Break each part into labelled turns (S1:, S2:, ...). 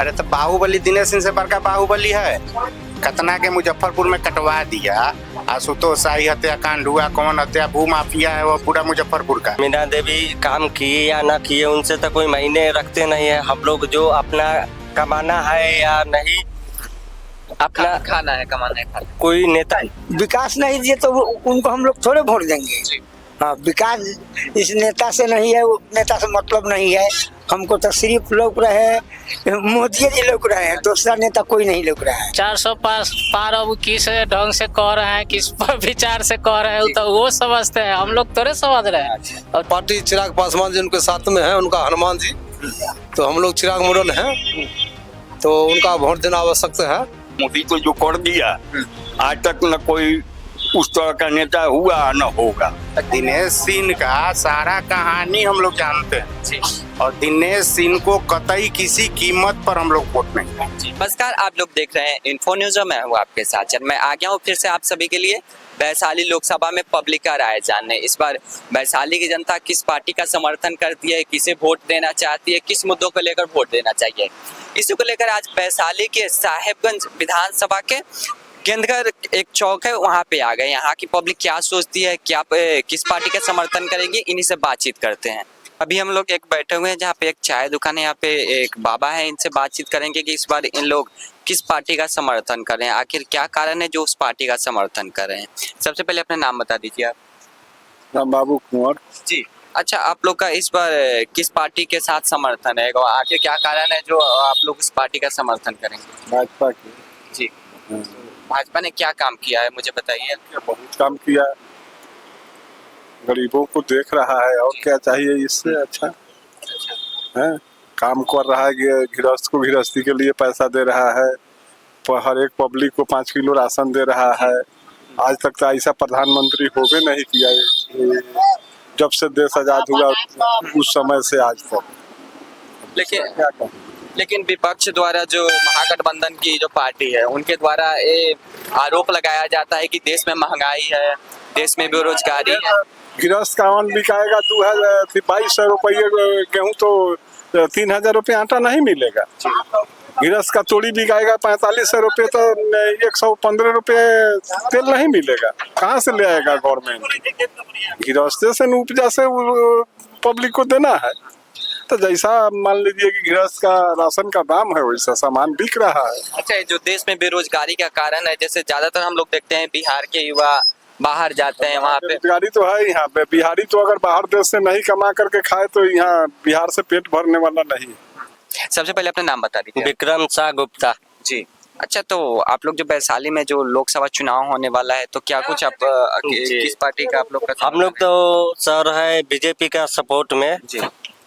S1: अरे तो बाहुबली दिनेश सिंह से बड़का बाहुबली है। कतना के मुजफ्फरपुर में कटवा दिया। आशुतोष शाही हत्याकांड हुआ, कौन हत्या भू माफिया है वो पूरा मुजफ्फरपुर का।
S2: मीना देवी काम किए या ना किए उनसे तो कोई मायने रखते नहीं है। हम लोग जो अपना कमाना है या नहीं, अपना
S3: खाना है, कमाना है, खाना।
S2: कोई नेता
S4: विकास नहीं दिए तो उनको हम लोग थोड़े वोट देंगे। हाँ, विकास इस नेता से नहीं है, वो नेता से मतलब नहीं है। हमको तो सिर्फ लोग रहे मोदी जी लोग रहे हैं, दूसरा नेता कोई नहीं लोग रहा है।
S5: 400 पार अब किस ढंग से कह रहे हैं, किस विचार से कह रहे हैं, तो वो समझते हैं, हम लोग थोड़े समझ रहे हैं।
S6: और पार्टी चिराग पासवान जी उनके साथ में है, उनका हनुमान जी, तो हम लोग चिराग मोड़न हैं, तो उनका वोट देना आवश्यक है।
S7: मोदी को जो कर दिया आज तक न कोई उस तरह का नेता हुआ न होगा।
S1: दिनेश सिंह का सारा कहानी हम लोग जानते हैं और दिनेश सिंह को कतई किसी कीमत पर हम लोग वोट नहीं देंगे।
S3: नमस्कार, आप लोग देख रहे हैं इन्फो न्यूज और मैं हूँ आपके साथ। चल मैं आ गया हूँ फिर से आप सभी के लिए वैशाली लोकसभा में पब्लिक का राय जानने। इस बार वैशाली की जनता किस पार्टी का समर्थन करती है, किसे वोट देना चाहती है, किस मुद्दों को लेकर वोट देना चाहिए, इसी को लेकर आज वैशाली के साहेबगंज विधानसभा के केंद्र एक चौक है, वहाँ पे आ गए। यहाँ की पब्लिक क्या सोचती है, क्या किस पार्टी का समर्थन करेगी, इन्हीं से बातचीत करते हैं। अभी हम लोग एक बैठे हुए हैं जहाँ पे एक चाय दुकान है, यहाँ पे एक बाबा है, इनसे बातचीत करेंगे कि इस बार इन लोग किस पार्टी का समर्थन करें, आखिर क्या कारण है जो उस पार्टी का समर्थन कर रहे हैं। सबसे पहले अपना नाम बता दीजिए आप।
S6: राम बाबू कुंवर
S3: जी, अच्छा, आप लोग का इस बार किस पार्टी के साथ समर्थन है और आखिर क्या कारण है जो आप लोग इस पार्टी का समर्थन करेंगे।
S6: भाजपा की।
S3: जी, भाजपा ने क्या काम किया है मुझे बताइए।
S6: बहुत काम किया, गरीबों को देख रहा है, और क्या चाहिए इससे अच्छा है। काम कर रहा है, गृहस्थ को गृहस्थी के लिए पैसा दे रहा है, हर एक पब्लिक को 5 किलो राशन दे रहा है। आज तक तो ऐसा प्रधानमंत्री होवे नहीं किया जब से देश आजाद हुआ उस समय से आज तक।
S3: लेकिन विपक्ष द्वारा जो महागठबंधन की जो पार्टी है उनके द्वारा ये आरोप लगाया जाता है कि देश में महंगाई है, देश में बेरोजगारी है।
S6: गृहस्थ का अन्न बिकाएगा 2200 रुपये गेहूँ, तो 3000 रुपये आटा नहीं मिलेगा। गृहस्थ का तोड़ी बिकाएगा 4500 रुपये, तो 115 रुपये तेल नहीं मिलेगा। कहाँ से ले आएगा गवर्नमेंट? गृहस्थ से उपजा से पब्लिक को देना है। तो जैसा मान लीजिए कि गृहस्थ का राशन का दाम है वैसा सामान बिक रहा है।
S3: अच्छा, जो देश में बेरोजगारी का कारण है, जैसे ज्यादातर हम लोग देखते हैं बिहार के युवा बाहर जाते हैं, वहाँ पे
S6: बेरोजगारी तो है यहाँ पे। बिहारी तो अगर बाहर देश से नहीं कमा करके खाए तो यहाँ बिहार से पेट भरने वाला नहीं।
S3: सबसे पहले अपना नाम बता दीजिए।
S2: विक्रम शाह गुप्ता
S3: जी, अच्छा, तो आप लोग जो वैशाली में जो लोकसभा चुनाव होने वाला है, तो क्या कुछ आप किस पार्टी का आप लोग का?
S2: हम लोग तो सर है बीजेपी का सपोर्ट में
S3: जी,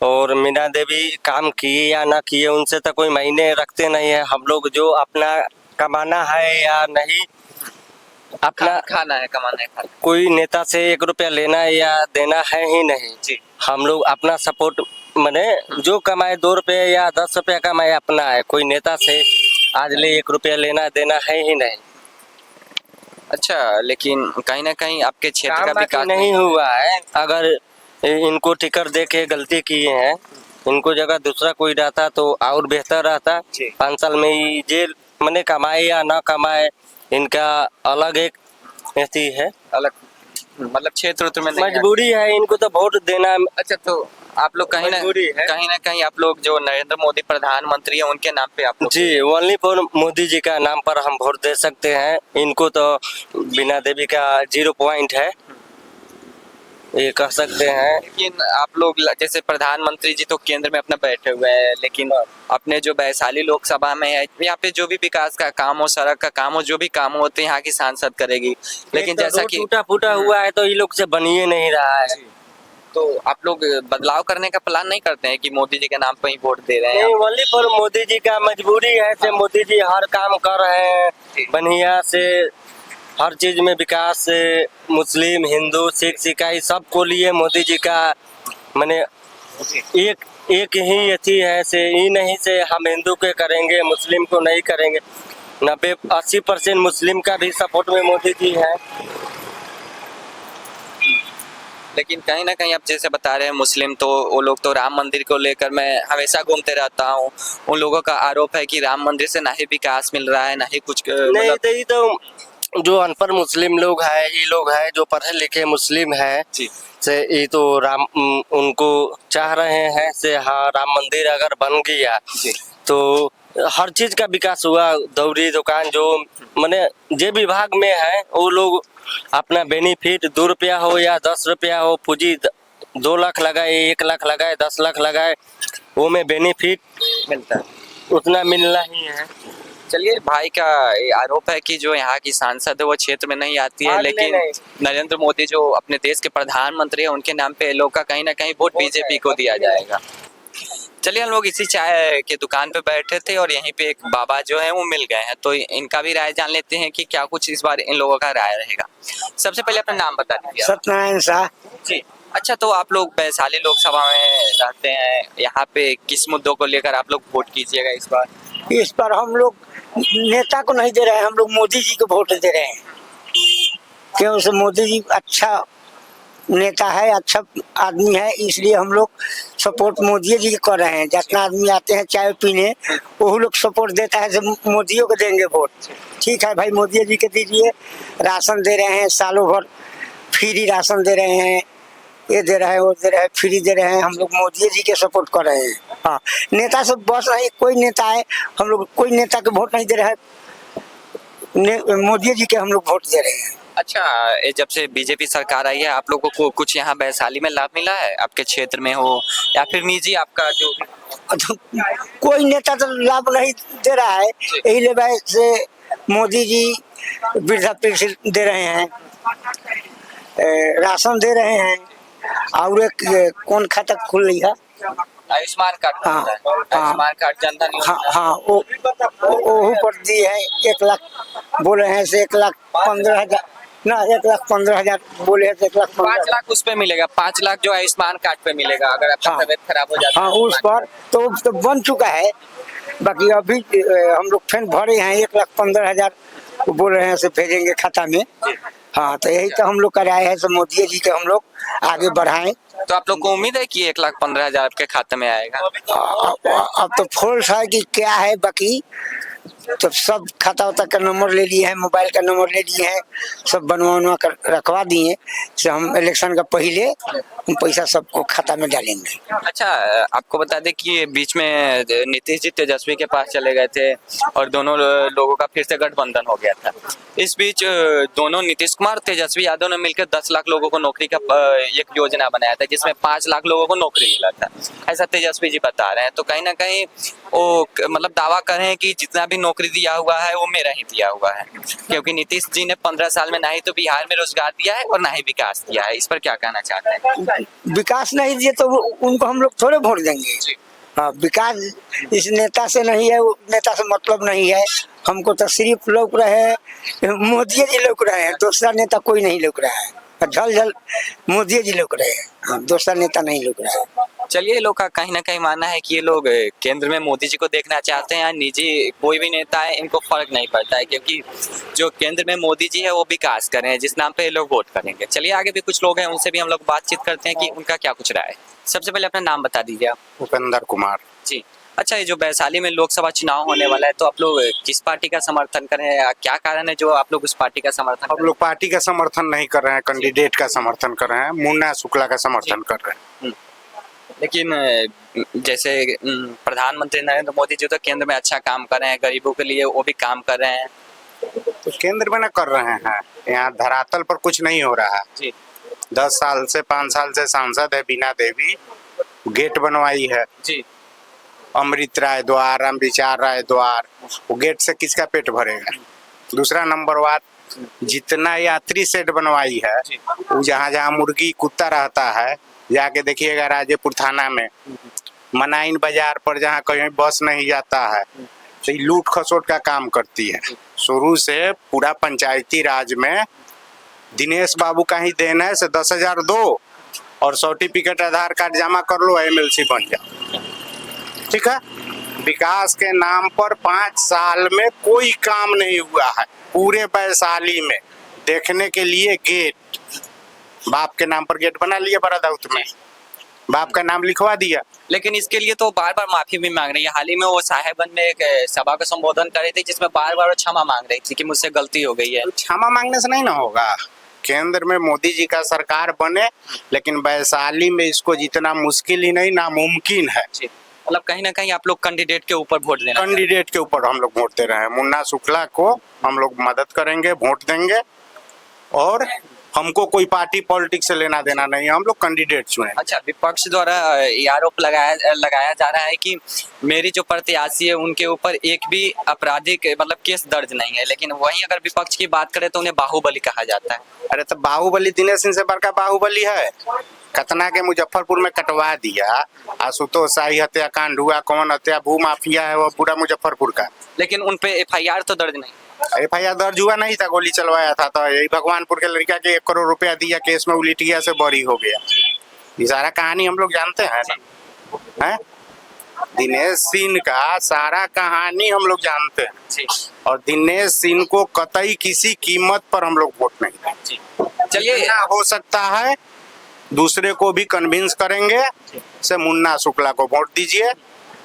S3: और
S2: मीना देवी काम किए या ना किए उनसे तो कोई मायने रखते नहीं है। हम लोग जो अपना कमाना है या नहीं, अपना
S3: खाना है, कमाना है, खाना।
S2: कोई नेता से 1 रुपया लेना या देना है ही नहीं।
S3: जी,
S2: हम लोग अपना सपोर्ट मने जो कमाए 2 रुपये या 10 रुपया कमाए अपना है, कोई नेता से आज ले 1 रुपया लेना देना है ही नहीं।
S3: अच्छा, लेकिन कहीं ना कहीं आपके क्षेत्र का विकास
S2: नहीं हुआ है। अगर इनको टिकट दे के गलती किए हैं, इनको जगह दूसरा कोई रहता तो और बेहतर रहता। 5 साल में ही जेल मने कमाए या ना कमाए, इनका अलग एक ऐसी है,
S3: अलग मतलब क्षेत्र में
S2: मजबूरी है इनको तो वोट देना।
S3: अच्छा, तो आप लोग कहीं ना कहीं आप लोग जो नरेंद्र मोदी प्रधानमंत्री है उनके नाम पे आप लोग
S2: जी ओनली फॉर मोदी जी का नाम पर हम वोट दे सकते हैं। इनको तो बिना देवी का 0 पॉइंट है, ये कह सकते हैं।
S3: लेकिन आप लोग जैसे प्रधानमंत्री जी तो केंद्र में अपना बैठे हुए हैं, लेकिन अपने जो वैशाली लोकसभा में है यहाँ पे जो भी विकास का काम हो, सड़क का काम हो, जो भी काम होते हैं यहाँ की सांसद करेगी। लेकिन जैसा कि
S2: टूटा फूटा हुआ है तो ये लोग से बनिए नहीं रहा है।
S3: तो आप लोग बदलाव करने का प्लान नहीं करते हैं कि मोदी जी के नाम पर ही वोट दे रहे हैं?
S2: ओनली फॉर मोदी जी का मजबूरी है से मोदी जी हर काम कर रहे हैं बढ़िया से, हर चीज में विकास से। मुस्लिम हिंदू सिख ईसाई सबको लिए मोदी जी का माने एक ही अथी है से ये नहीं से हम हिंदू के करेंगे मुस्लिम को नहीं करेंगे। 90-80% मुस्लिम का भी सपोर्ट में मोदी जी है।
S3: लेकिन कहीं ना कहीं आप जैसे बता रहे हैं मुस्लिम, तो वो लोग तो राम मंदिर को लेकर मैं हमेशा घूमते रहता हूँ, उन लोगों का आरोप है कि राम मंदिर से ना ही विकास मिल रहा है ना ही कुछ
S2: नहीं तो ये तो जो अनपढ़ मुस्लिम लोग हैं, ये लोग हैं जो पढ़े लिखे मुस्लिम हैं
S3: जी
S2: से ये तो उनको चाह रहे हैं से हाँ राम मंदिर अगर बन गया
S3: जी
S2: तो हर चीज का विकास हुआ। दौरी दुकान जो माने जे विभाग में है वो लोग अपना बेनिफिट 2 रुपया हो या 10 रुपया हो, पूंजी 2 लाख लगाए, 1 लाख लगाए, 10 लाख लगाए, वो में बेनिफिट
S3: मिलता है।
S2: उतना मिलना ही है।
S3: चलिए, भाई का ये आरोप है कि जो यहाँ की सांसद है वो क्षेत्र में नहीं आती है,
S2: आगे
S3: लेकिन
S2: नहीं।
S3: नरेंद्र मोदी जो अपने देश के प्रधानमंत्री है उनके नाम पे लोग का कहीं ना कहीं वोट बीजेपी को दिया जाएगा। चलिए, हम लोग इसी चाय की दुकान पे बैठे थे और यहीं पे एक बाबा जो है वो मिल गए हैं, तो इनका भी राय जान लेते हैं कि क्या कुछ इस बार इन लोगों का राय रहेगा। सबसे पहले अपना नाम बता दीजिए आप।
S4: सत्यनारायण शाह।
S3: जी, अच्छा, तो आप लोग वैशाली लोकसभा में रहते हैं, यहाँ पे किस मुद्दों को लेकर आप लोग वोट कीजिएगा इस बार?
S4: इस पर हम लोग नेता को नहीं दे रहे हैं, हम लोग मोदी जी को वोट दे रहे हैं, क्यों से मोदी जी अच्छा नेता है, अच्छा आदमी है, इसलिए हम लोग सपोर्ट मोदी जी को कर रहे हैं। जितना आदमी आते हैं चाय पीने, वो लोग सपोर्ट देता है, मोदी को देंगे वोट। ठीक है भाई, मोदी जी के दीजिए। राशन दे रहे हैं, सालों भर फ्री राशन दे रहे हैं, ये दे रहे हैं, वो दे रहे हैं, फ्री दे रहे हैं। हम लोग मोदी जी के सपोर्ट कर रहे हैं। हाँ, नेता से बस नहीं, कोई नेता है, हम लोग कोई नेता के वोट नहीं दे रहे हैं, मोदी जी के हम लोग वोट दे रहे हैं।
S3: अच्छा, ये जब से बीजेपी सरकार आई है आप लोगों को कुछ यहाँ वैशाली में लाभ मिला है, आपके क्षेत्र में हो या फिर निजी आपका जो?
S4: कोई नेता तो लाभ नहीं दे रहा है, यही ले से मोदी जी वृद्धा पेंशन दे रहे हैं, राशन दे रहे हैं, और एक कौन खाता खुल रही है,
S3: आयुष्मान कार्ड।
S4: हाँ,
S3: आयुष्मान कार्ड, जनधन योजना।
S4: हाँ हाँ, वो पर दी है 1 लाख बोल रहे हैं, से 1,15,000 ना, 1,15,000 बोले हैं, 1,15,000।
S3: 5 लाख उस पे मिलेगा, 5 लाख जो आयुष्मान कार्ड पे मिलेगा अगर आपका
S4: हाँ,
S3: तबीयत खराब हो जाता
S4: हाँ,
S3: है।
S4: उस पर तो बन चुका है। बाकी अभी हम लोग फिर भरे हैं 1,15,000 बोल रहे हैं, से भेजेंगे खाता में। हाँ, तो यही तो हम लोग कराए हैं, तो मोदी जी के हम लोग आगे बढ़ाएं।
S3: तो आप लोग को उम्मीद है कि 1,15,000 आपके खाते में आएगा?
S4: अब तो फोर्स है कि क्या है, बाकी तो सब खाता उता का नंबर ले लिए हैं, मोबाइल का नंबर ले लिए हैं, सब बनवा कर रखवा दिए, से हम इलेक्शन का पहले पैसा सबको खाता में डालेंगे।
S3: अच्छा, आपको बता दें कि बीच में नीतीश जी तेजस्वी के पास चले गए थे और दोनों लोगों का फिर से गठबंधन हो गया था। इस बीच दोनों नीतीश कुमार तेजस्वी यादव ने मिलकर 10 लाख लोगों को नौकरी का एक योजना बनाया था, जिसमें 5 लाख लोगों को नौकरी मिला था, ऐसा तेजस्वी जी बता रहे हैं। तो कहीं ना कहीं वो मतलब दावा कर रहे हैं कि जितना भी नौकरी दिया हुआ है वो मेरा ही दिया हुआ है, क्योंकि नीतीश जी ने 15 साल में ना ही तो बिहार में रोजगार दिया है और ना ही विकास दिया है। इस पर क्या कहना चाहते हैं?
S4: विकास नहीं दिए तो उनको हम लोग थोड़े वोट देंगे। हाँ, विकास इस नेता से नहीं है, वो नेता से मतलब नहीं है। हमको तो सिर्फ लोग रहे हैं, मोदी जी लोग रहे हैं, दूसरा नेता कोई नहीं लोग रहा है। झल झल मोदी जी लोग रहे हैं, हाँ, दूसरा नेता नहीं लोग रहा है।
S3: चलिए, ये लोग का कहीं ना कहीं मानना है कि ये लोग केंद्र में मोदी जी को देखना चाहते हैं, या निजी कोई भी नेता है इनको फर्क नहीं पड़ता है, क्योंकि जो केंद्र में मोदी जी है वो विकास कर रहे हैं, जिस नाम पे ये लोग वोट करेंगे। चलिए, आगे भी कुछ लोग हैं, उनसे भी हम लोग बातचीत करते हैं कि उनका क्या कुछ राय है। सबसे पहले अपना नाम बता दीजिए आप।
S1: उपेंद्र कुमार
S3: जी, अच्छा, ये जो वैशाली में लोकसभा चुनाव होने वाला है, तो आप लोग किस पार्टी का समर्थन करें, या क्या कारण है जो आप लोग उस पार्टी का समर्थन
S1: हम लोग पार्टी का समर्थन नहीं कर रहे हैं, कैंडिडेट का समर्थन कर रहे हैं, मुन्ना शुक्ला का समर्थन कर रहे हैं।
S3: लेकिन जैसे प्रधानमंत्री नरेंद्र मोदी जी तो केंद्र में अच्छा काम कर रहे हैं, गरीबों के लिए वो भी काम कर रहे हैं।
S1: तो केंद्र में ना कर रहे हैं, यहाँ धरातल पर कुछ नहीं हो रहा है।
S3: जी,
S1: 10 साल से 5 साल से सांसद है बीना देवी, गेट बनवाई है
S3: जी,
S1: अमृत राय द्वार, रामविचार राय द्वार, वो गेट से किसका पेट भरेगा? दूसरा नंबर बात, जितना यात्री शेड बनवाई है, वो जहाँ जहाँ मुर्गी कुत्ता रहता है, जाके देखिएगा राजेपुर थाना में, मनाइन बाजार पर जहाँ कहीं बस नहीं जाता है, तो लूट खसोट का काम करती है। शुरू से पूरा पंचायती राज में दिनेश बाबू का ही देन है, से 10,000 दो और सर्टिफिकेट आधार कार्ड जमा कर लो, MLC बन जाओ। ठीक है, विकास के नाम पर 5 साल में कोई काम नहीं हुआ है। पूरे वैशाली में देखने के लिए गेट, बाप के नाम पर गेट बना लिया बरादौत में, बाप का नाम लिखवा दिया।
S3: लेकिन इसके लिए तो बार बार माफी भी मांग रही है। हाल ही में वो साहेबगंज में एक सभा को संबोधन कर रही थी जिसमें बार बार क्षमा मांग रही थी कि मुझसे गलती हो गई है।
S1: तो क्षमा मांगने से नहीं ना होगा। केंद्र में मोदी जी का सरकार बने, लेकिन वैशाली में इसको जितना मुश्किल ही नहीं नामुमकिन है।
S3: मतलब कहीं ना कहीं आप लोग कैंडिडेट के ऊपर वोट देना
S1: कैंडिडेट के ऊपर हम लोग वोट दे रहे हैं। मुन्ना शुक्ला को हम लोग मदद करेंगे, वोट देंगे, और हमको कोई पार्टी पॉलिटिक्स से लेना देना नहीं है, हम लोग कैंडिडेट चुने।
S3: अच्छा, विपक्ष द्वारा ये आरोप लगाया जा रहा है कि मेरी जो प्रत्याशी है उनके ऊपर एक भी आपराधिक मतलब केस दर्ज नहीं है, लेकिन वहीं अगर विपक्ष की बात करें तो उन्हें बाहुबली कहा जाता है।
S1: अरे तो बाहुबली दिनेश सिंह से बड़का बाहुबली है। कतना के मुजफ्फरपुर में कटवा दिया, आशुतोष शाही हत्याकांड हुआ, कौन हत्या भू माफिया है वो पूरा मुजफ्फरपुर का,
S3: लेकिन उन पे FIR तो दर्ज नहीं।
S1: FIR दर्ज हुआ नहीं था, गोली चलवाया था। तो यही भगवानपुर के लड़का के 1 करोड़ रुपया दिया केस में, उलिट गया से बरी हो गया। ये सारा कहानी हम लोग जानते हैं ना, हैं? दिनेश सिंह का सारा कहानी हम लोग जानते हैं, और दिनेश सिंह को कतई किसी कीमत पर हम लोग वोट नहीं देंगे।
S3: चलिए,
S1: जितना हो सकता है दूसरे को भी कन्विंस करेंगे से मुन्ना शुक्ला को वोट दीजिए,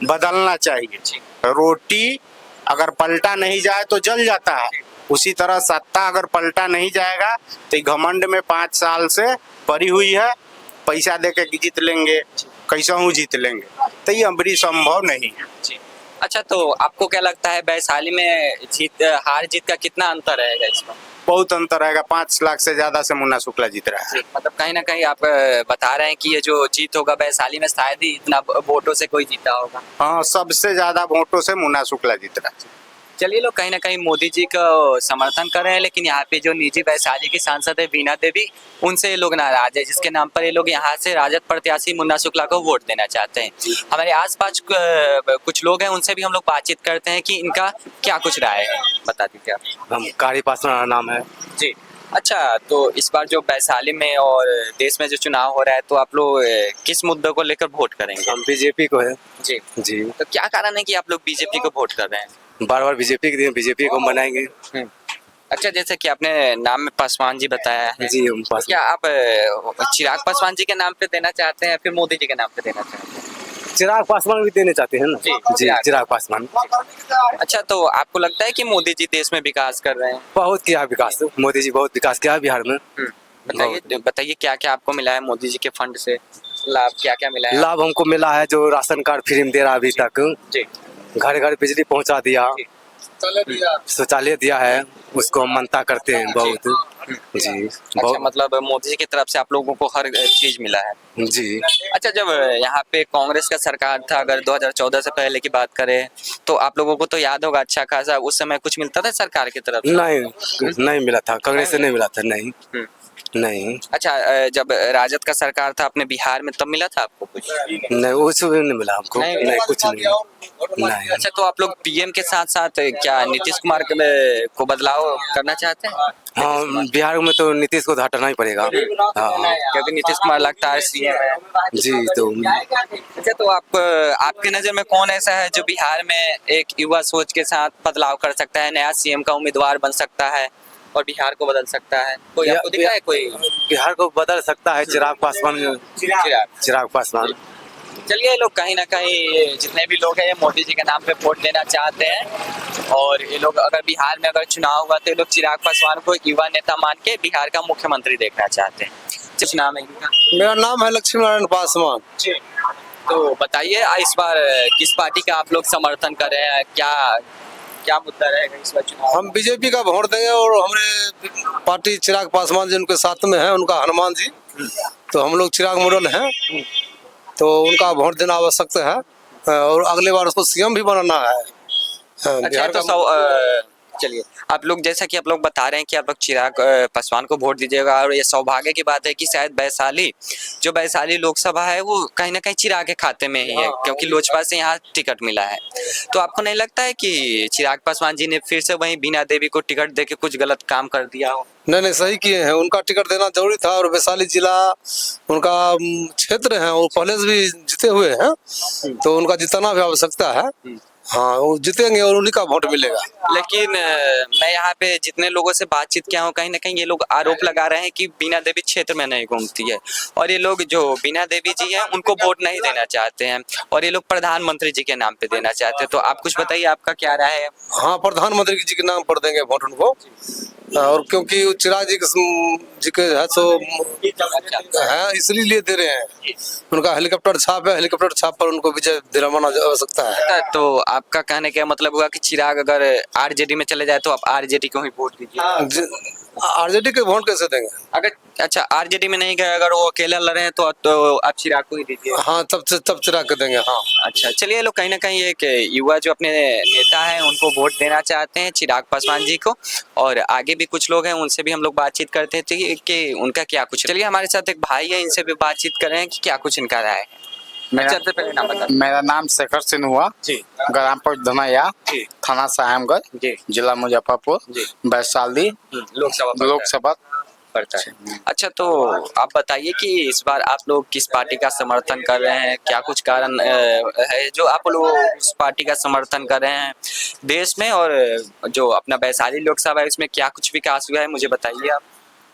S1: बदलना चाहिए। रोटी अगर पलटा नहीं जाए तो जल जाता है, उसी तरह सत्ता अगर पलटा नहीं जाएगा तो घमंड में 5 साल से पड़ी हुई है, पैसा देके जीत लेंगे, कैसा हूँ जीत लेंगे, तो ये अमरी संभव नहीं है।
S3: अच्छा, तो आपको क्या लगता है वैशाली में हार जीत का कितना अंतर रहेगा इसमें?
S1: बहुत अंतर रहेगा, 5 लाख से ज्यादा से मुन्ना शुक्ला जीत रहा है।
S3: मतलब कहीं ना कहीं आप बता रहे हैं कि ये जो जीत होगा वैशाली में शायद ही इतना वोटों से कोई जीता होगा।
S1: हाँ, सबसे ज्यादा वोटों से मुन्ना शुक्ला जीत रहा है।
S3: चलिए, लोग कहीं ना कहीं मोदी जी का समर्थन कर रहे हैं, लेकिन यहाँ पे जो निजी वैशाली की सांसद है वीणा देवी, उनसे ये लोग नाराज है, जिसके नाम पर ये लोग यहाँ से राजद प्रत्याशी मुन्ना शुक्ला को वोट देना चाहते हैं। हमारे आसपास कुछ लोग हैं, उनसे भी हम लोग बातचीत करते हैं कि इनका क्या कुछ राय है। बता दीजिए आप।
S8: हम कारी पासवान नाम है
S3: जी। अच्छा, तो इस बार जो वैशाली में और देश में जो चुनाव हो रहा है, तो आप लोग किस मुद्दे को लेकर वोट करेंगे?
S8: हम बीजेपी को है
S3: जी
S8: जी।
S3: तो क्या कारण है कि आप लोग बीजेपी को वोट कर रहे हैं?
S8: बार बार बीजेपी के दिन बीजेपी को बनाएंगे।
S3: अच्छा, जैसे कि आपने नाम में पासवान जी बताया है,
S8: जी हम
S3: तो क्या आप चिराग पासवान जी के नाम पे देना चाहते हैं या फिर मोदी जी के नाम पे देना चाहते हैं?
S8: चिराग पासवान भी देने चाहते हैं ना जी, चिराग पासवान।
S3: अच्छा, तो आपको लगता है कि मोदी जी देश में विकास कर रहे हैं?
S8: बहुत किया विकास, मोदी जी बहुत विकास किया बिहार में।
S3: बताइए क्या क्या आपको मिला है मोदी जी के फंड से, लाभ क्या क्या मिला है?
S8: लाभ हमको मिला है जो राशन कार्ड फ्री में दे रहा अभी तक,
S3: जी।
S8: घर घर बिजली पहुंचा दिया, शौचालय दिया है, उसको हम मानता करते हैं बहुत जी।
S3: अच्छा, मतलब मोदी जी की तरफ से आप लोगों को हर चीज मिला है
S8: जी।
S3: अच्छा, जब यहाँ पे कांग्रेस का सरकार था, अगर 2014 से पहले की बात करें तो आप लोगों को तो याद होगा अच्छा खासा, उस समय कुछ मिलता था सरकार की तरफ से?
S8: नहीं मिला था, कांग्रेस से नहीं मिला था, नहीं नहीं।
S3: अच्छा, जब राजद का सरकार था अपने बिहार में, तब मिला था आपको कुछ?
S8: नहीं, वो नहीं मिला हमको, नहीं कुछ नहीं।
S3: अच्छा, तो आप लोग PM के साथ साथ क्या नीतीश कुमार को बदलाव करना चाहते हैं?
S8: हाँ, बिहार में तो नीतीश को तो हटाना ही पड़ेगा। हाँ,
S3: क्योंकि नीतीश कुमार लगता है CM है
S8: जी। तो
S3: अच्छा, तो आपके नजर में कौन ऐसा है जो बिहार में एक युवा सोच के साथ बदलाव कर सकता है, नया CM का उम्मीदवार बन सकता है और बिहार को बदल सकता है? कोई आपको दिखा है कोई?
S8: बिहार को बदल सकता है चिराग पासवान। चिराग पासवान।
S3: चलिए, लोग कहीं ना कहीं जितने भी लोग हैं ये मोदी जी के नाम पे वोट देना चाहते हैं, और ये लोग अगर बिहार में अगर चुनाव हुआ तो ये लोग चिराग पासवान को युवा नेता मान के बिहार का मुख्यमंत्री देखना चाहते हैं। किस नाम है इनका?
S9: मेरा नाम है लक्ष्मी नारायण पासवान
S3: जी। तो बताइए, इस बार किस पार्टी का आप लोग समर्थन कर रहे हैं, क्या मुद्दा रहेगा इस बार चुनाव?
S9: हम बीजेपी का वोट देंगे, और हमारे पार्टी चिराग पासवान जी उनके साथ में है, उनका हनुमान जी, तो हम लोग चिराग मॉडल हैं, तो उनका वोट देना आवश्यक है, और अगले बार उसको CM भी बनाना है।
S3: अच्छा, तो चलिए, आप लोग जैसा कि आप लोग बता रहे हैं कि आप लोग चिराग पासवान को वोट दीजिएगा, और ये सौभाग्य की बात है कि शायद वैशाली लोकसभा है वो कहीं ना कहीं चिराग के खाते में ही है, क्योंकि लोजपा से यहाँ टिकट मिला है। तो आपको नहीं लगता है कि चिराग पासवान जी ने फिर से वही वीणा देवी को टिकट देके कुछ गलत काम कर दिया हो?
S9: नहीं, सही किए हैं, उनका टिकट देना जरूरी था, और वैशाली जिला उनका क्षेत्र है, वो पहले से भी जीते हुए हैं, तो उनका जिताना भी आवश्यकता है। हाँ वो जीतेंगे और उन्हीं का वोट मिलेगा।
S3: लेकिन मैं यहाँ पे जितने लोगों से बातचीत किया हूँ, कहीं ना कहीं ये लोग आरोप लगा रहे हैं कि बीना देवी क्षेत्र में नहीं घूमती है, और ये लोग जो बीना देवी जी हैं उनको वोट नहीं देना चाहते हैं, और ये लोग प्रधानमंत्री जी के नाम पे देना चाहते हैं। तो आप कुछ बताइए, आपका क्या राय है?
S9: हाँ प्रधानमंत्री जी के नाम पर देंगे वोट उनको, और क्योंकि वो चिराग जी के है सो है इसलिए दे रहे हैं। उनका हेलीकॉप्टर छाप है, हेलीकॉप्टर छाप पर उनको विजय दिलाना आवश्यकता है।
S3: तो आपका कहने का मतलब हुआ कि चिराग अगर आरजेडी में चले जाए तो आप आरजेडी को ही वोट दीजिए?
S9: आरजेडी के वोट कैसे देंगे?
S3: अगर अच्छा आरजेडी में नहीं गए, अगर वो अकेला लड़े हैं तो आप चिराग को ही दीजिए?
S9: हाँ तब चिराग के देंगे। हाँ
S3: अच्छा चलिए, लोग कहीं ना कहीं एक युवा जो अपने नेता हैं उनको वोट देना चाहते हैं, चिराग पासवान जी को, और आगे भी कुछ लोग हैं उनसे भी हम लोग बातचीत करते हैं कि उनका क्या कुछ। चलिए हमारे साथ एक भाई है, इनसे भी बातचीत कर रहे हैं कि क्या कुछ इनका राय है। सबसे पहले नाम बता।
S1: मेरा नाम शेखर सिंह हुआ
S3: जी।
S1: ग्राम धनैया,
S3: जी।
S1: थाना साहेबगंज,
S3: जी।
S1: जिला मुजफ्फरपुर,
S3: जी।
S1: वैशाली लोकसभा
S3: पड़ता है। अच्छा तो आप बताइए कि इस बार आप लोग किस पार्टी का समर्थन कर रहे हैं, क्या कुछ कारण है जो आप लोग उस पार्टी का समर्थन कर रहे हैं देश में, और जो अपना वैशाली लोकसभा है उसमें क्या कुछ विकास हुआ है, मुझे बताइए आप।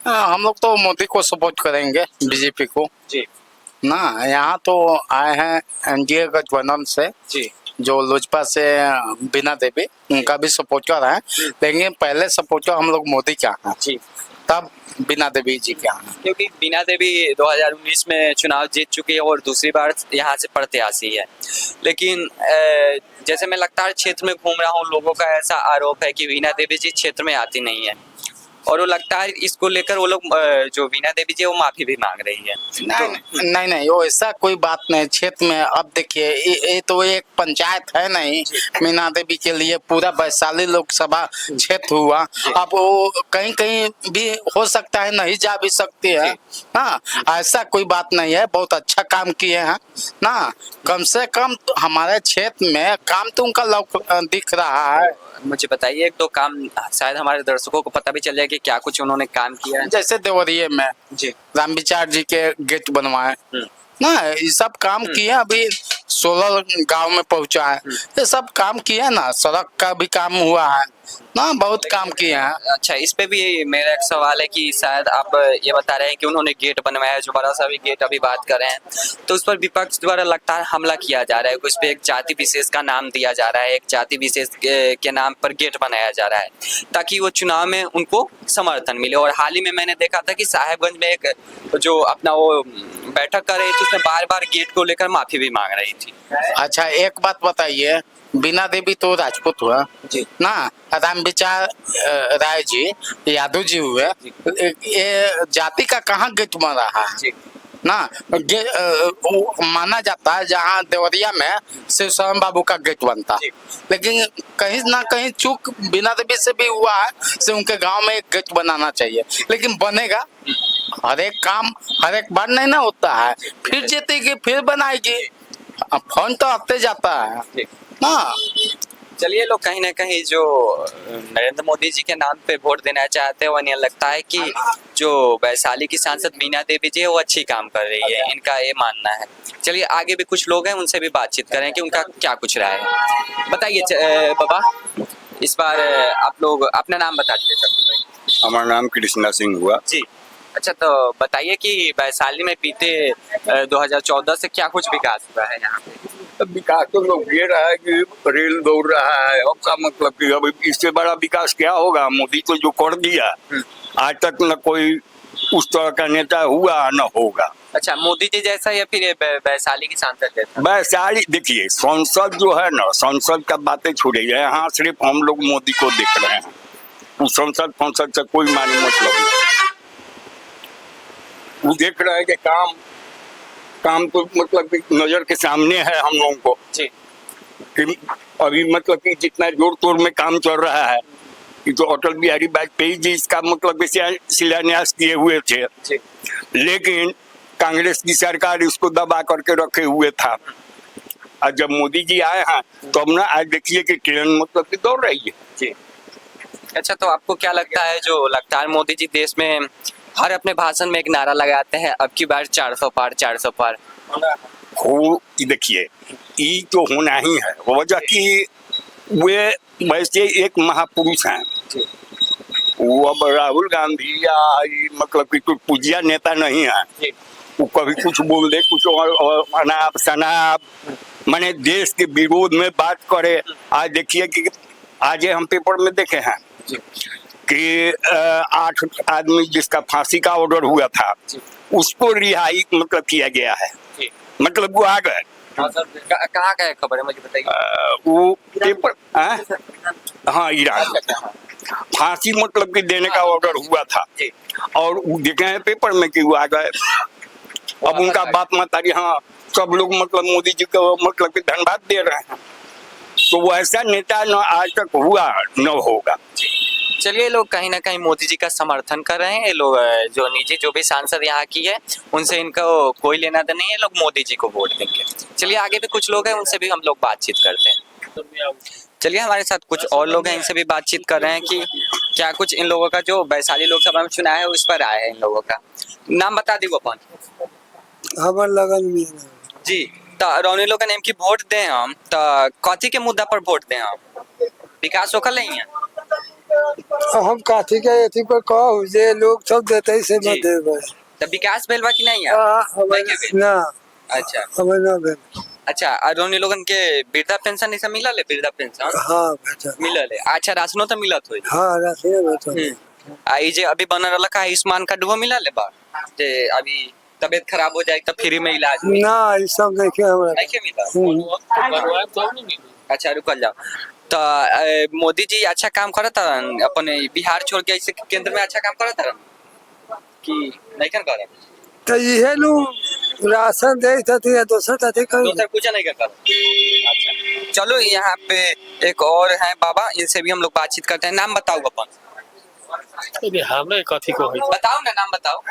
S1: हम लोग तो मोदी को सपोर्ट करेंगे, बीजेपी को
S3: जी
S1: ना। यहाँ तो आए हैं एनडीए गठबंधन से
S3: जी,
S1: जो लोजपा से बीना देवी, उनका भी सपोर्ट कर रहे हैं, लेकिन पहले सपोर्टर हम लोग मोदी के हैं
S3: जी,
S1: तब बीना देवी जी के हैं।
S3: क्योंकि बीना देवी 2019 में चुनाव जीत चुकी है और दूसरी बार यहाँ से प्रत्याशी है, लेकिन जैसे मैं लगातार क्षेत्र में घूम रहा हूँ, लोगों का ऐसा आरोप है कि बीना देवी जी क्षेत्र में आती नहीं है, और वो लगता है इसको लेकर वो लोग जो बीना देवी जी है वो माफी भी मांग रही है।
S1: नहीं वो ऐसा कोई बात नहीं क्षेत्र में। अब देखिए ये तो एक पंचायत है नहीं, मीना देवी के लिए पूरा वैशाली लोकसभा क्षेत्र हुआ। अब वो कहीं कहीं भी हो सकता है, नहीं जा भी सकती है। हाँ ऐसा कोई बात नहीं है, बहुत अच्छा काम किए हैं ना। कम से कम तो हमारे क्षेत्र में काम तो उनका दिख रहा है।
S3: मुझे बताइए एक दो काम, शायद हमारे दर्शकों को पता भी चल जाए कि क्या कुछ उन्होंने काम किया है।
S1: जैसे देवरिया में
S3: जी
S1: राम विचार जी के गेट बनवाए ना, ये सब काम किए। अभी 16 गांव में पहुंचा है, ये सब काम किए ना। सड़क का भी काम हुआ है ना, बहुत काम किए हैं।
S3: अच्छा, इस पे भी मेरा एक सवाल है कि शायद आप ये बता रहे हैं कि उन्होंने गेट बनवाया है, जो बड़ा सा भी गेट अभी बात कर रहे हैं, तो उस पर विपक्ष द्वारा लगता है हमला किया जा रहा है। उस पे एक जाति विशेष का नाम दिया जा रहा है, एक जाति विशेष के नाम पर गेट बनाया जा रहा है ताकि वो चुनाव में उनको समर्थन मिले। और हाल ही में मैंने देखा था कि साहेबगंज में एक जो अपना वो बैठक कर रही थी, उसमें बार बार गेट को लेकर माफी भी मांग रही थी।
S1: अच्छा एक बात बताइए, बीना देवी तो राजपूत हुआ
S3: जी
S1: ना, राम विचार राय जी यादव जी हुए, ये जाति का कहाँ गेट बन रहा है
S3: जी
S1: ना। माना जाता है जहाँ देवरिया में शिव शरण बाबू का गेट बनता, लेकिन कहीं ना कहीं चूक बीना देवी से भी हुआ है, से उनके गांव में एक गेट बनाना चाहिए, लेकिन बनेगा। हर एक काम हर एक बार नहीं ना होता है, फिर जीतेगी फिर बनाएगी, फोन तो आते जाता है ना।
S3: चलिए, लोग कहीं ना कहीं जो नरेंद्र मोदी जी के नाम पे वोट देना चाहते हैं, उन्हें लगता है कि जो वैशाली की सांसद बीना देवी जी है वो अच्छी काम कर रही है, इनका ये मानना है। चलिए आगे भी कुछ लोग हैं, उनसे भी बातचीत करें कि उनका क्या कुछ राय है। बताइए बाबा, इस बार आप लोग अपना नाम बता दीजिए सबसे पहले।
S7: हमारा नाम कृष्णा सिंह हुआ
S3: जी। अच्छा तो बताइए कि वैशाली में बीते 2014 से क्या कुछ विकास हुआ है यहाँ पे?
S7: विकास तो लोग ये रहा है कि रेल दौड़ रहा है, अब का मतलब कि अब इससे बड़ा विकास क्या होगा। मोदी तो जो कर दिया आज तक न कोई उस तरह का नेता हुआ न होगा।
S3: अच्छा, मोदी जी जैसा या फिर वैशाली की सांसद जैसा?
S7: वैशाली देखिए, संसद जो है ना, संसद का बातें छोड़िए, यहाँ सिर्फ हम लोग मोदी को देख रहे हैं। उस संसद से कोई मानी मतलब नहीं। वो देख रहे हैं कि काम तो मतलब नजर के सामने है हम लोगों को
S3: जी।
S7: कि अभी मतलब कि जितना जोर तोड़ में काम चल रहा है, कि तो अटल बिहारी वाजपेयी जी इसका मतलब शिलान्यास किए हुए थे
S3: जी।
S7: लेकिन कांग्रेस की सरकार इसको दबा करके रखे हुए था। और जब मोदी जी आए हैं तो अब ना आज देखिए कि ट्रेन मतलब कि दौड़ रही है
S3: जी। अच्छा, तो आपको क्या लगता है, जो लगातार मोदी जी देश में हर अपने भाषण में एक नारा लगाते हैं, अब की बार 400 पार 400 पार
S7: हो, देखिए ये तो होना ही है। वजह कि वे वैसे एक महापुरुष हैं। वो अब राहुल गांधी या मतलब कि कोई पूजिया नेता नहीं है। वो कभी कुछ बोल दे, कुछ और अनाप शनाप, माने देश के विरोध में बात करे। आज देखिए कि आज हम पेपर में देखे हैं कि 8 आदमी जिसका फांसी का ऑर्डर हुआ था उसको रिहाई मतलब किया गया है, मतलब वो आ गए।
S3: कहाँ का है खबर है मुझे बताइए।
S7: वो पेपर हाँ ईरान फांसी मतलब कि देने का ऑर्डर हुआ था और देखे हैं पेपर में कि वो आ गए। अब उनका बाप मातारी हाँ सब लोग मतलब मोदी जी को मतलब कि धन्यवाद दे रहे हैं। तो वो ऐसा नेता न आज तक हुआ न होगा।
S3: चलिए, लोग कहीं ना कहीं मोदी जी का समर्थन कर रहे हैं। ये लोग जो निजी जो भी सांसद यहाँ की है उनसे इनको कोई लेना देना नहीं है, लोग मोदी जी को वोट देंगे। चलिए, आगे भी कुछ लोग हैं उनसे भी हम लोग बातचीत करते हैं। चलिए, हमारे साथ कुछ और लोग हैं, इनसे भी बातचीत कर रहे हैं कि क्या कुछ इन लोगों का जो वैशाली लोकसभा में चुनाव है उस पर आया है। इन लोगों का नाम बता दी अपन।
S4: हमार लगन में
S3: जी, तो रौनी लोग नेम की वोट दें हम तो कथी के मुद्दा पर वोट दें हम? विकास होकर नहीं है।
S4: हम काठी के एथी पर कहू जे लोग सब देते से
S3: जी।
S4: मत देबे।
S3: तो विकास भेल बा कि नहीं है? नहीं के भेल?
S4: ना
S3: अच्छा
S4: हमें ना भेल।
S3: अच्छा, और रौनी लोगन के वृद्धा पेंशन ऐसा मिला ले? वृद्धा पेंशन
S4: हाँ बेटा
S3: मिला ले। अच्छा, राशनो तो मिलत होई।
S4: हाँ राशि बेटा
S3: आई जे अभी बन रहा का आयुष्मान कार्ड वो मिला ले बा जे अभी तबीयत खराब हो जाए तो फ्री में इलाज हुई।
S4: ना ये सब देखे हमरा
S3: नहीं के मिला। अच्छा, रुकल जाओ। तो मोदी जी अच्छा काम करत हन अपने बिहार छोड़ के ऐसे केंद्र में अच्छा काम करत हन कि नहीं कर करत?
S4: तो ये नु राशन दे थी या दोसर तथे कर
S3: दोसर कुछ नहीं करता। अच्छा, चलो यहाँ पे एक और है बाबा, इनसे भी हम लोग बातचीत करते हैं। नाम बताओ अपन।
S10: हमें कथी को है?
S3: बताओ ना, नाम बताओ।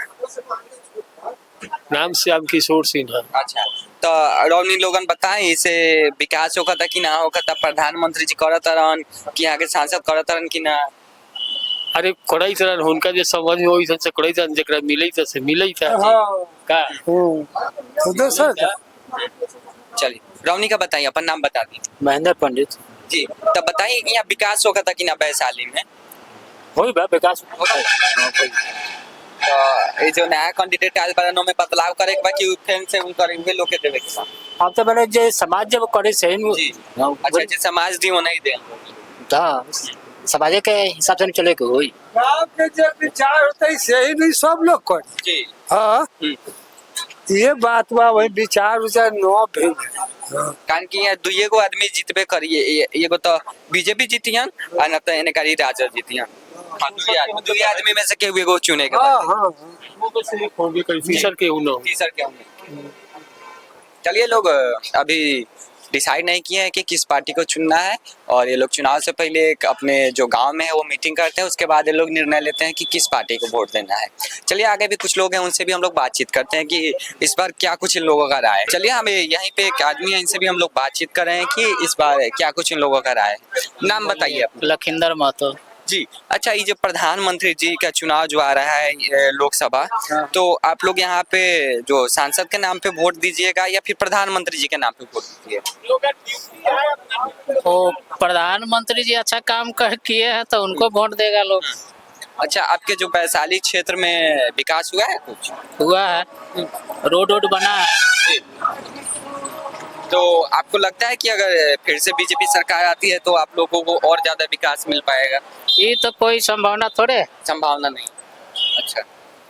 S10: नाम श्याम किशोर सिन्हा।
S3: अच्छा, तो रौनी लोगन बताएं इसे विकास होगा था कि ना होगा था? प्रधानमंत्री जी करत रहन कि यहाँ के सांसद करत रहन कि ना?
S10: अरे करई तरह उनका जो समझ में होई से करई तरह जकरा मिलई त से मिलई था का
S4: तो दोसर
S3: चलिए, रौनी का बताइए, अपन नाम बता दी।
S10: महेंद्र पंडित
S3: जी, तब बताइए यहाँ विकास होगा था कि ना वैशाली में?
S10: होई बा विकास
S3: तो ये जो नया कैंडिडेट आयल बा में बदलाव करे के बा कि फेन से उन करेंगे लोग के देवे के बा?
S10: अब तो मैंने जे समाज जब करे से
S3: जी। अच्छा, जे समाज दी वो नहीं दे।
S10: हां समाज के हिसाब से चले के होई।
S4: आपके जो विचार होता है सही नहीं सब लोग कर।
S3: जी
S4: हाँ ये बात बा वही विचार विचार नो भेल।
S3: कारण कि यहाँ दुइये गो आदमी जीतबे करिए, एगो तो बीजेपी जीतियन और न तो एने कारी राजद जीतियन। दुइये आदमी में से केहू एगो चुने के
S4: हाँ
S3: बा।
S4: हाँ
S10: वो बस एक हो गई कहीं फीचर के उनो
S3: तीसर के होंगे। चलिए, लोग अभी डिसाइड नहीं किए हैं कि किस पार्टी को चुनना है और ये लोग चुनाव से पहले एक अपने जो गांव में है वो मीटिंग करते हैं, उसके बाद ये लोग निर्णय लेते हैं कि किस पार्टी को वोट देना है। चलिए, आगे भी कुछ लोग हैं उनसे भी हम लोग बातचीत करते हैं कि इस बार क्या कुछ इन लोगों का राय है। चलिए, हमें यहीं पे एक आदमी है, इनसे भी हम लोग बातचीत कर रहे हैं कि इस बार क्या कुछ इन लोगों का राय है। नाम बताइए अपना।
S5: लखिंदर महतो।
S3: जी, अच्छा, ये जो प्रधानमंत्री जी का चुनाव जो आ रहा है लोकसभा, तो आप लोग यहाँ पे जो सांसद के नाम पे वोट दीजिएगा या फिर प्रधानमंत्री जी के नाम पे वोट दीजिएगा?
S5: तो प्रधानमंत्री जी अच्छा काम किए हैं तो उनको वोट देगा लोग।
S3: अच्छा, आपके जो वैशाली क्षेत्र में विकास हुआ है कुछ?
S5: हुआ है, रोड बना है।
S3: तो आपको लगता है कि अगर फिर से बीजेपी सरकार आती है तो आप लोगों को और ज्यादा विकास मिल पाएगा?
S5: ये तो कोई संभावना थोड़े।
S3: संभावना नहीं। अच्छा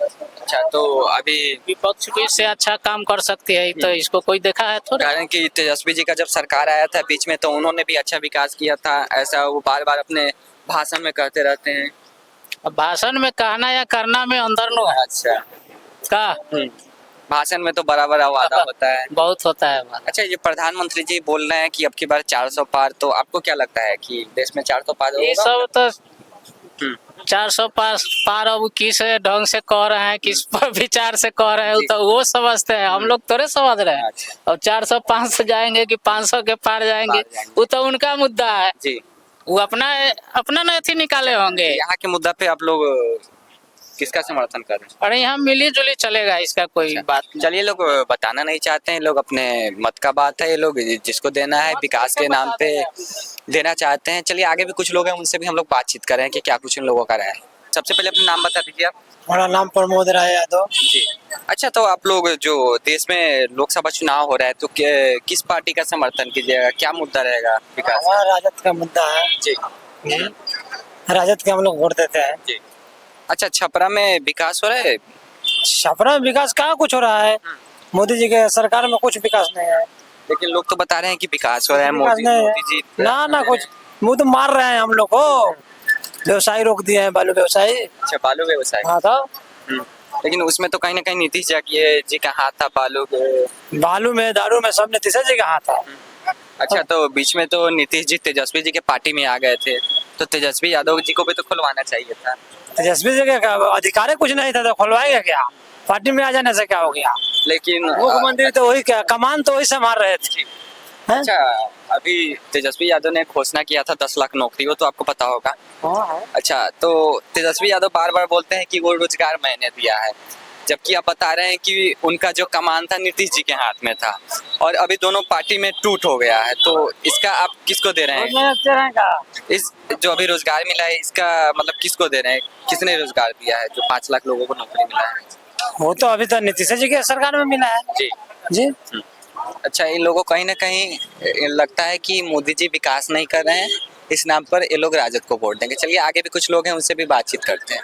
S3: अच्छा, तो अभी
S5: विपक्ष भी से अच्छा काम कर सकती है, तो इसको कोई देखा है थोड़ा?
S3: कारण कि तेजस्वी जी का जब सरकार आया था बीच में तो उन्होंने भी अच्छा विकास किया था, ऐसा वो बार बार अपने भाषण में कहते रहते हैं।
S5: अब भाषण में कहना या करना में अंदर नो है
S3: अच्छा,
S5: का?
S3: भाषण में तो बड़ा बड़ा वादा होता है।
S5: बहुत होता है बात।
S3: अच्छा, ये प्रधानमंत्री जी बोल रहे हैं कि अब की बार 400 पार, तो आपको क्या लगता है कि देश में 400 पार
S5: ये
S3: होगा?
S5: सब तो 400 पार अब किस ढंग से कह रहे हैं, किस विचार से कह रहे हैं, तो वो समझते हैं, हम लोग थोड़े समझ रहे हैं। और 400 500 जाएंगे कि 500 के पार जाएंगे, वो तो उनका मुद्दा है
S3: जी।
S5: वो अपना अपना नथी निकाले होंगे।
S3: यहाँ के मुद्दा पे आप लोग किसका समर्थन कर रहे हैं?
S5: अरे यहाँ मिली जुली चलेगा, इसका कोई बात नहीं।
S3: चलिए, लोग बताना नहीं चाहते हैं, लोग अपने मत का बात है, ये लोग जिसको देना है विकास के नाम पे देना चाहते हैं। चलिए आगे भी कुछ लोग हैं, उनसे भी हम लोग बातचीत करें कि क्या कुछ उन लोगों का राय है। सबसे पहले अपना नाम बता दीजिए आप।
S4: हमारा नाम प्रमोद राय यादव।
S3: जी। अच्छा, तो आप लोग जो देश में लोकसभा चुनाव हो रहा है तो किस पार्टी का समर्थन कीजिएगा, क्या मुद्दा रहेगा विकास?
S4: हमारा राजद का मुद्दा है
S3: जी।
S4: राजद के हम लोग वोट देते हैं।
S3: जी। अच्छा, छपरा में विकास हो रहा है?
S4: छपरा में विकास कहाँ कुछ हो रहा है, मोदी जी के सरकार में कुछ विकास नहीं है।
S3: लेकिन लोग तो बता रहे हैं कि विकास हो रहा है,
S4: विकास
S3: मोदी
S4: नहीं है।
S3: मोदी जी
S4: ना कुछ, वो तो मार रहे हैं हम लोग को, व्यवसाय रोक दिए हैं, बालू व्यवसाय।
S3: अच्छा, बालू व्यवसाय।
S4: हाँ था,
S3: लेकिन उसमें तो कहीं ना कहीं नीतीश जी का हाथ था
S4: बालू में, दारू में, सब नीतीश जी का हाथ था।
S3: अच्छा, तो बीच में तो नीतीश जी तेजस्वी जी के पार्टी में आ गए थे, तो तेजस्वी यादव जी को भी तो खुलवाना चाहिए था।
S4: तेजस्वी जी का अधिकार कुछ नहीं था तो खुलवाएगा क्या? पार्टी में आ जाने से क्या हो गया?
S3: लेकिन
S4: मुख्यमंत्री तो वही, क्या कमान तो वही संभाल रहे थे। हैं?
S3: अच्छा, अभी तेजस्वी यादव ने घोषणा किया था 10 लाख नौकरी, वो तो आपको पता होगा। अच्छा, तो तेजस्वी यादव बार बार बोलते हैं कि वो रोजगार मैंने दिया है, जबकि आप बता रहे हैं कि उनका जो कमान था नीतीश जी के हाथ में था, और अभी दोनों पार्टी में टूट हो गया है। तो इसका आप किसको दे रहे हैं? इस जो अभी रोजगार मिला है, इसका मतलब किसको दे रहे हैं? किसने रोजगार दिया है जो 5 लाख लोगों को नौकरी मिला है?
S4: वो तो अभी तो नीतीश जी के सरकार में मिला है।
S3: जी
S4: जी।
S3: अच्छा, इन लोगों को कहीं ना कहीं लगता है कि मोदी जी विकास नहीं कर रहे हैं, इस नाम पर ये लोग राजद को वोट देंगे। चलिए आगे भी कुछ लोग हैं, उनसे भी बातचीत करते हैं।